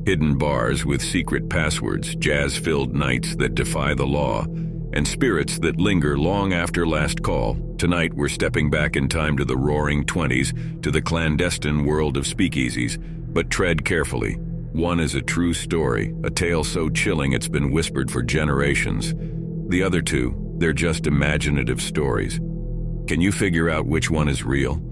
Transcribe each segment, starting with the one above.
Hidden bars with secret passwords, jazz-filled nights that defy the law, and spirits that linger long after last call. Tonight we're stepping back in time to the Roaring Twenties, to the clandestine world of speakeasies, but tread carefully. One is a true story, a tale so chilling it's been whispered for generations. The other two, they're just imaginative stories. Can you figure out which one is real?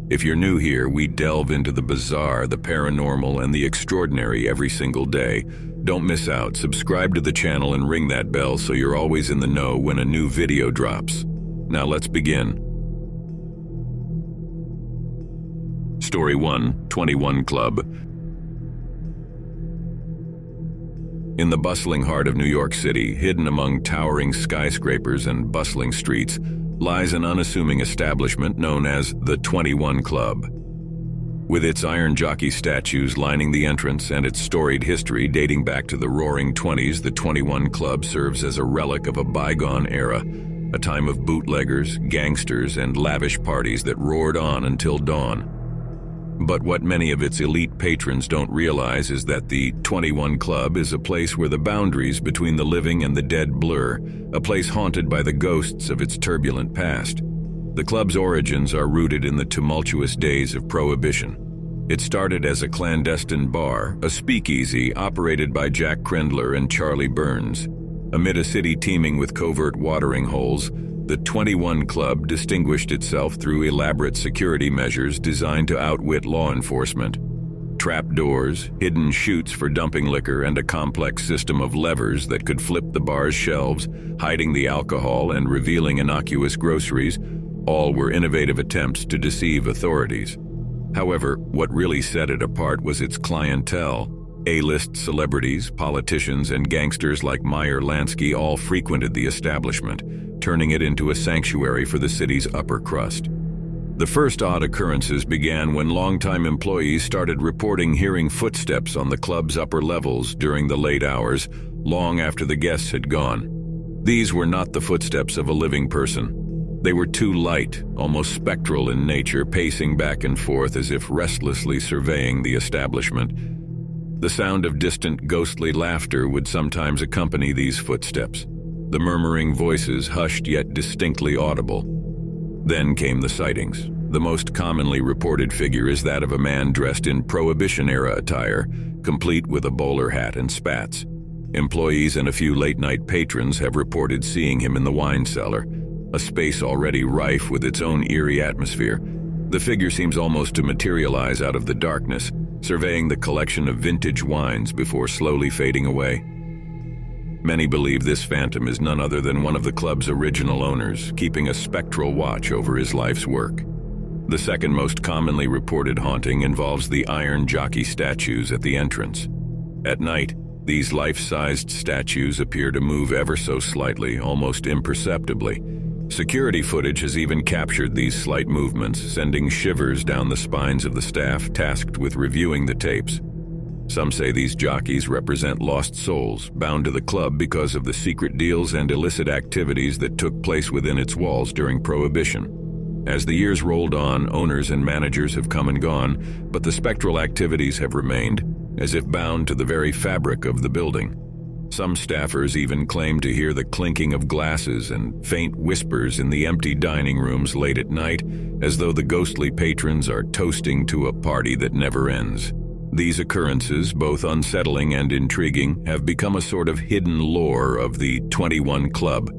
If you're new here, we delve into the bizarre, the paranormal, and the extraordinary every single day. Don't miss out. Subscribe to the channel and ring that bell so you're always in the know when a new video drops. Now let's begin. Story 1, 21 Club. In the bustling heart of New York City, hidden among towering skyscrapers and bustling streets, lies an unassuming establishment known as the 21 Club. With its iron jockey statues lining the entrance and its storied history dating back to the Roaring Twenties, the 21 Club serves as a relic of a bygone era, a time of bootleggers, gangsters, and lavish parties that roared on until dawn. But what many of its elite patrons don't realize is that the 21 Club is a place where the boundaries between the living and the dead blur, a place haunted by the ghosts of its turbulent past. The club's origins are rooted in the tumultuous days of Prohibition. It started as a clandestine bar, a speakeasy operated by Jack Crendler and Charlie Burns. Amid a city teeming with covert watering holes, the 21 Club distinguished itself through elaborate security measures designed to outwit law enforcement. Trap doors, hidden chutes for dumping liquor, and a complex system of levers that could flip the bar's shelves, hiding the alcohol and revealing innocuous groceries, all were innovative attempts to deceive authorities. However, what really set it apart was its clientele. A-list celebrities, politicians, and gangsters like Meyer Lansky all frequented the establishment, turning it into a sanctuary for the city's upper crust. The first odd occurrences began when longtime employees started reporting hearing footsteps on the club's upper levels during the late hours, long after the guests had gone. These were not the footsteps of a living person. They were too light, almost spectral in nature, pacing back and forth as if restlessly surveying the establishment. The sound of distant, ghostly laughter would sometimes accompany these footsteps, the murmuring voices hushed yet distinctly audible. Then came the sightings. The most commonly reported figure is that of a man dressed in Prohibition-era attire, complete with a bowler hat and spats. Employees and a few late-night patrons have reported seeing him in the wine cellar, a space already rife with its own eerie atmosphere. The figure seems almost to materialize out of the darkness, surveying the collection of vintage wines before slowly fading away. Many believe this phantom is none other than one of the club's original owners, keeping a spectral watch over his life's work. The second most commonly reported haunting involves the iron jockey statues at the entrance. At night, these life-sized statues appear to move ever so slightly, almost imperceptibly. Security footage has even captured these slight movements, sending shivers down the spines of the staff tasked with reviewing the tapes. Some say these jockeys represent lost souls, bound to the club because of the secret deals and illicit activities that took place within its walls during Prohibition. As the years rolled on, owners and managers have come and gone, but the spectral activities have remained, as if bound to the very fabric of the building. Some staffers even claim to hear the clinking of glasses and faint whispers in the empty dining rooms late at night, as though the ghostly patrons are toasting to a party that never ends. These occurrences, both unsettling and intriguing, have become a sort of hidden lore of the 21 Club,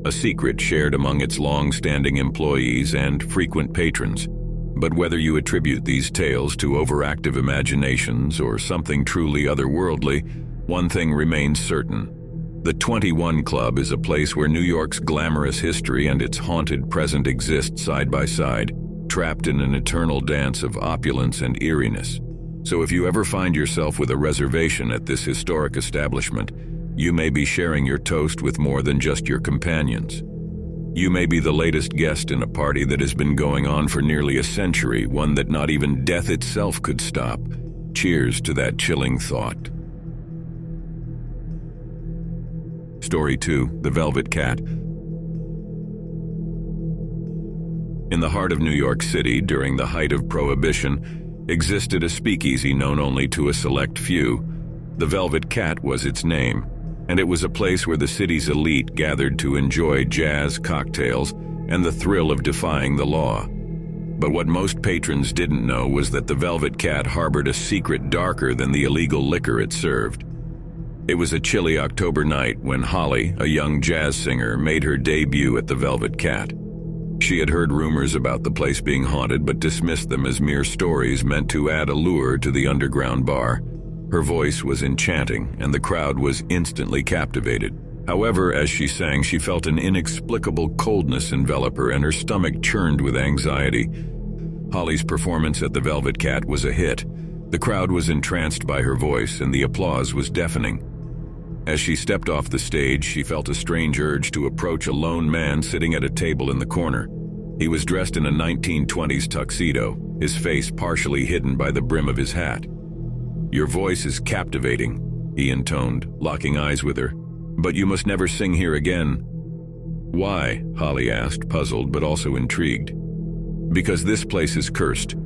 a secret shared among its long-standing employees and frequent patrons. But whether you attribute these tales to overactive imaginations or something truly otherworldly, one thing remains certain. The 21 Club is a place where New York's glamorous history and its haunted present exist side by side, trapped in an eternal dance of opulence and eeriness. So if you ever find yourself with a reservation at this historic establishment, you may be sharing your toast with more than just your companions. You may be the latest guest in a party that has been going on for nearly a century, one that not even death itself could stop. Cheers to that chilling thought. Story 2, The Velvet Cat. In the heart of New York City, during the height of Prohibition, existed a speakeasy known only to a select few. The Velvet Cat was its name, and it was a place where the city's elite gathered to enjoy jazz, cocktails, and the thrill of defying the law. But what most patrons didn't know was that the Velvet Cat harbored a secret darker than the illegal liquor it served. It was a chilly October night when Holly, a young jazz singer, made her debut at the Velvet Cat. She had heard rumors about the place being haunted but dismissed them as mere stories meant to add allure to the underground bar. Her voice was enchanting, and the crowd was instantly captivated. However, as she sang, she felt an inexplicable coldness envelop her, and her stomach churned with anxiety. Holly's performance at the Velvet Cat was a hit. The crowd was entranced by her voice, and the applause was deafening. As she stepped off the stage, she felt a strange urge to approach a lone man sitting at a table in the corner. He was dressed in a 1920s tuxedo, his face partially hidden by the brim of his hat. "Your voice is captivating," he intoned, locking eyes with her. "But you must never sing here again." "Why?" Holly asked, puzzled but also intrigued. "Because this place is cursed.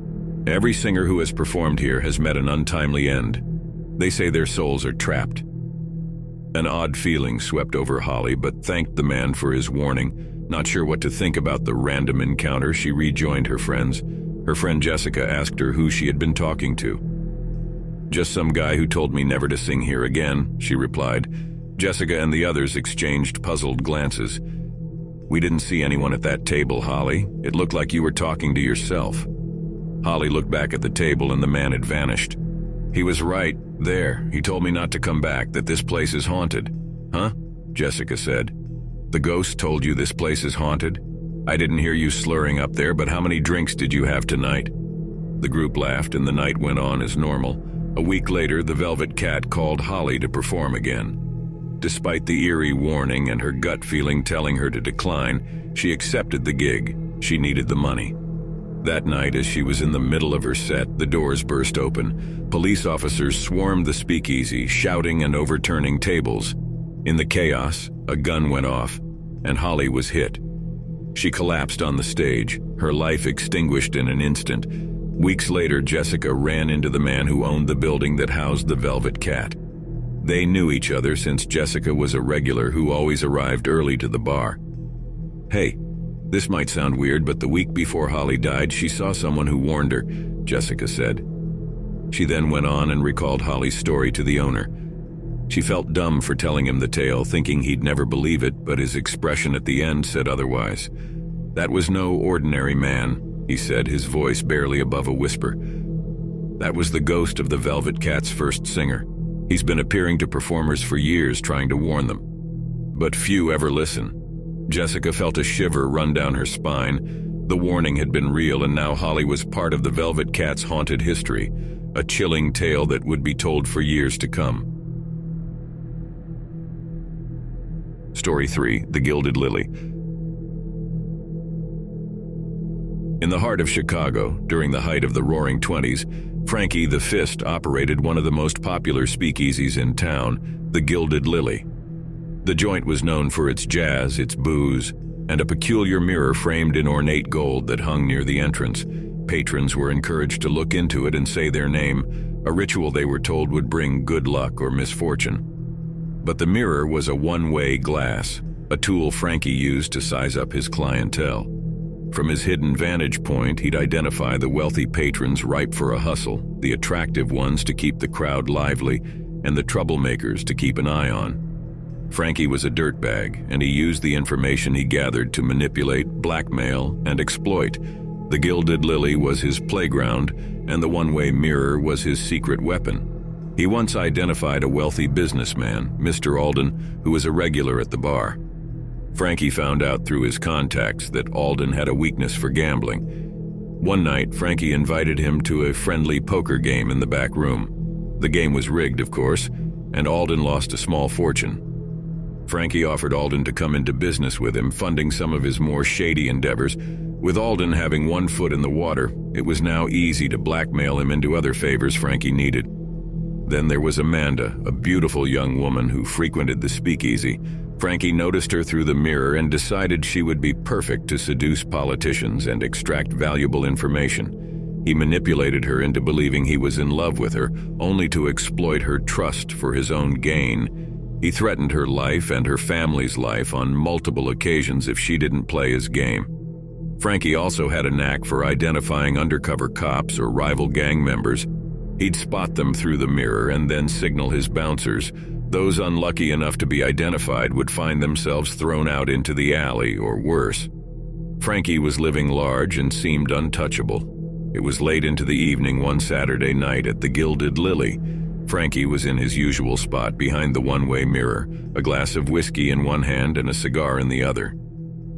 Every singer who has performed here has met an untimely end. They say their souls are trapped." An odd feeling swept over Holly, but thanked the man for his warning. Not sure what to think about the random encounter, she rejoined her friends. Her friend Jessica asked her who she had been talking to. "Just some guy who told me never to sing here again," she replied. Jessica and the others exchanged puzzled glances. "We didn't see anyone at that table, Holly. It looked like you were talking to yourself." Holly looked back at the table and the man had vanished. "He was right there. He told me not to come back, that this place is haunted." "Huh?" Jessica said. "The ghost told you this place is haunted? I didn't hear you slurring up there, but how many drinks did you have tonight?" The group laughed and the night went on as normal. A week later, the Velvet Cat called Holly to perform again. Despite the eerie warning and her gut feeling telling her to decline, she accepted the gig. She needed the money. That night, as she was in the middle of her set, the doors burst open. Police officers swarmed the speakeasy, shouting and overturning tables. In the chaos, a gun went off, and Holly was hit. She collapsed on the stage, her life extinguished in an instant. Weeks later, Jessica ran into the man who owned the building that housed the Velvet Cat. They knew each other since Jessica was a regular who always arrived early to the bar. "Hey, this might sound weird, but the week before Holly died, she saw someone who warned her," Jessica said. She then went on and recalled Holly's story to the owner. She felt dumb for telling him the tale, thinking he'd never believe it, but his expression at the end said otherwise. "That was no ordinary man," he said, his voice barely above a whisper. "That was the ghost of the Velvet Cat's first singer. He's been appearing to performers for years trying to warn them. But few ever listen." Jessica felt a shiver run down her spine. The warning had been real, and now Holly was part of the Velvet Cat's haunted history, a chilling tale that would be told for years to come. Story 3, The Gilded Lily. In the heart of Chicago, during the height of the Roaring Twenties, Frankie the Fist operated one of the most popular speakeasies in town, the Gilded Lily. The joint was known for its jazz, its booze, and a peculiar mirror framed in ornate gold that hung near the entrance. Patrons were encouraged to look into it and say their name, a ritual they were told would bring good luck or misfortune. But the mirror was a one-way glass, a tool Frankie used to size up his clientele. From his hidden vantage point, he'd identify the wealthy patrons ripe for a hustle, the attractive ones to keep the crowd lively, and the troublemakers to keep an eye on. Frankie was a dirtbag, and he used the information he gathered to manipulate, blackmail, and exploit. The Gilded Lily was his playground, and the one-way mirror was his secret weapon. He once identified a wealthy businessman, Mr. Alden, who was a regular at the bar. Frankie found out through his contacts that Alden had a weakness for gambling. One night, Frankie invited him to a friendly poker game in the back room. The game was rigged, of course, and Alden lost a small fortune. Frankie offered Alden to come into business with him, funding some of his more shady endeavors. With Alden having one foot in the water, it was now easy to blackmail him into other favors Frankie needed. Then there was Amanda, a beautiful young woman who frequented the speakeasy. Frankie noticed her through the mirror and decided she would be perfect to seduce politicians and extract valuable information. He manipulated her into believing he was in love with her, only to exploit her trust for his own gain. He threatened her life and her family's life on multiple occasions if she didn't play his game. Frankie also had a knack for identifying undercover cops or rival gang members. He'd spot them through the mirror and then signal his bouncers. Those unlucky enough to be identified would find themselves thrown out into the alley or worse. Frankie was living large and seemed untouchable. It was late into the evening one Saturday night at the Gilded Lily. Frankie was in his usual spot behind the one-way mirror, a glass of whiskey in one hand and a cigar in the other.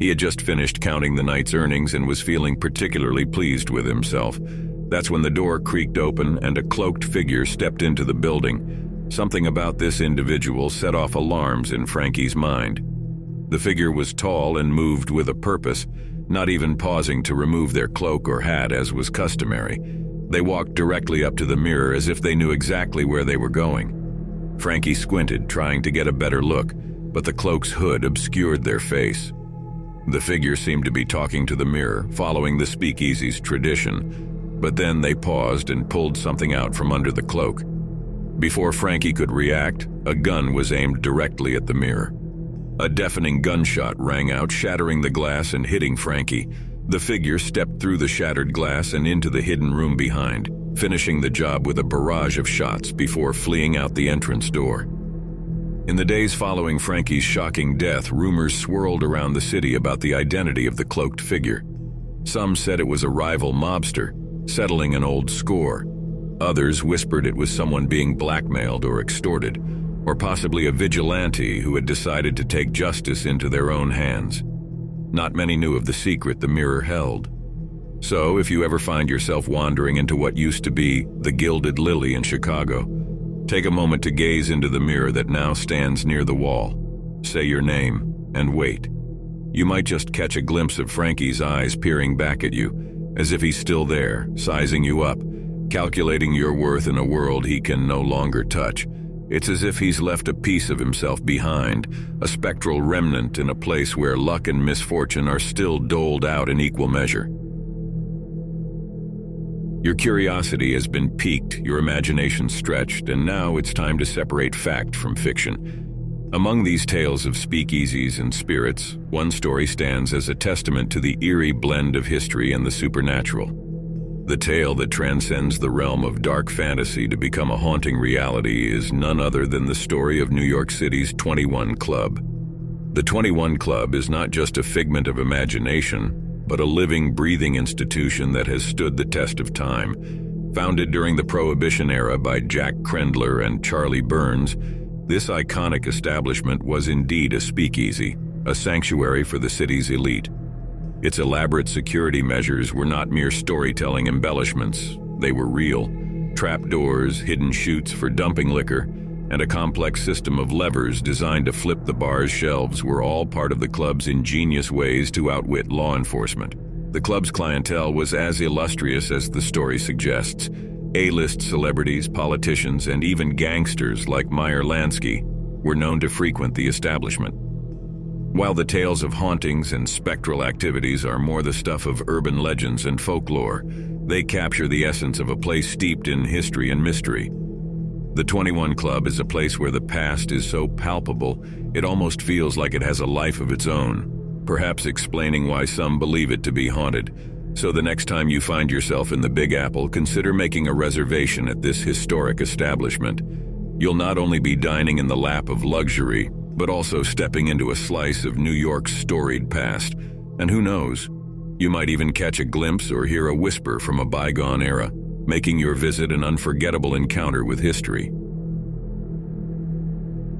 He had just finished counting the night's earnings and was feeling particularly pleased with himself. That's when the door creaked open and a cloaked figure stepped into the building. Something about this individual set off alarms in Frankie's mind. The figure was tall and moved with a purpose, not even pausing to remove their cloak or hat as was customary. They walked directly up to the mirror as if they knew exactly where they were going. Frankie squinted, trying to get a better look, but the cloak's hood obscured their face. The figure seemed to be talking to the mirror, following the Speakeasy's tradition, but then they paused and pulled something out from under the cloak. Before Frankie could react, a gun was aimed directly at the mirror. A deafening gunshot rang out, shattering the glass and hitting Frankie. The figure stepped through the shattered glass and into the hidden room behind, finishing the job with a barrage of shots before fleeing out the entrance door. In the days following Frankie's shocking death, rumors swirled around the city about the identity of the cloaked figure. Some said it was a rival mobster, settling an old score. Others whispered it was someone being blackmailed or extorted, or possibly a vigilante who had decided to take justice into their own hands. Not many knew of the secret the mirror held. So, if you ever find yourself wandering into what used to be the Gilded Lily in Chicago, take a moment to gaze into the mirror that now stands near the wall. Say your name and wait. You might just catch a glimpse of Frankie's eyes peering back at you, as if he's still there, sizing you up, calculating your worth in a world he can no longer touch. It's as if he's left a piece of himself behind, a spectral remnant in a place where luck and misfortune are still doled out in equal measure. Your curiosity has been piqued, your imagination stretched, and now it's time to separate fact from fiction. Among these tales of speakeasies and spirits, one story stands as a testament to the eerie blend of history and the supernatural. The tale that transcends the realm of dark fantasy to become a haunting reality is none other than the story of New York City's 21 Club. The 21 Club is not just a figment of imagination, but a living, breathing institution that has stood the test of time. Founded during the Prohibition era by Jack Crendler and Charlie Burns, this iconic establishment was indeed a speakeasy, a sanctuary for the city's elite. Its elaborate security measures were not mere storytelling embellishments. They were real. Trapdoors, hidden chutes for dumping liquor, and a complex system of levers designed to flip the bar's shelves were all part of the club's ingenious ways to outwit law enforcement. The club's clientele was as illustrious as the story suggests. A-list celebrities, politicians, and even gangsters like Meyer Lansky were known to frequent the establishment. While the tales of hauntings and spectral activities are more the stuff of urban legends and folklore, they capture the essence of a place steeped in history and mystery. The 21 Club is a place where the past is so palpable, it almost feels like it has a life of its own, perhaps explaining why some believe it to be haunted. So the next time you find yourself in the Big Apple, consider making a reservation at this historic establishment. You'll not only be dining in the lap of luxury, but also stepping into a slice of New York's storied past. And who knows, you might even catch a glimpse or hear a whisper from a bygone era, making your visit an unforgettable encounter with history.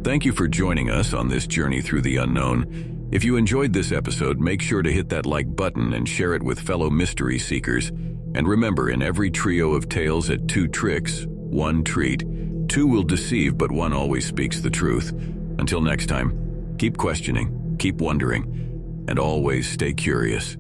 Thank you for joining us on this journey through the unknown. If you enjoyed this episode, make sure to hit that like button and share it with fellow mystery seekers. And remember, in every trio of tales at 2 tricks, 1 treat. 2 will deceive, but 1 always speaks the truth. Until next time, keep questioning, keep wondering, and always stay curious.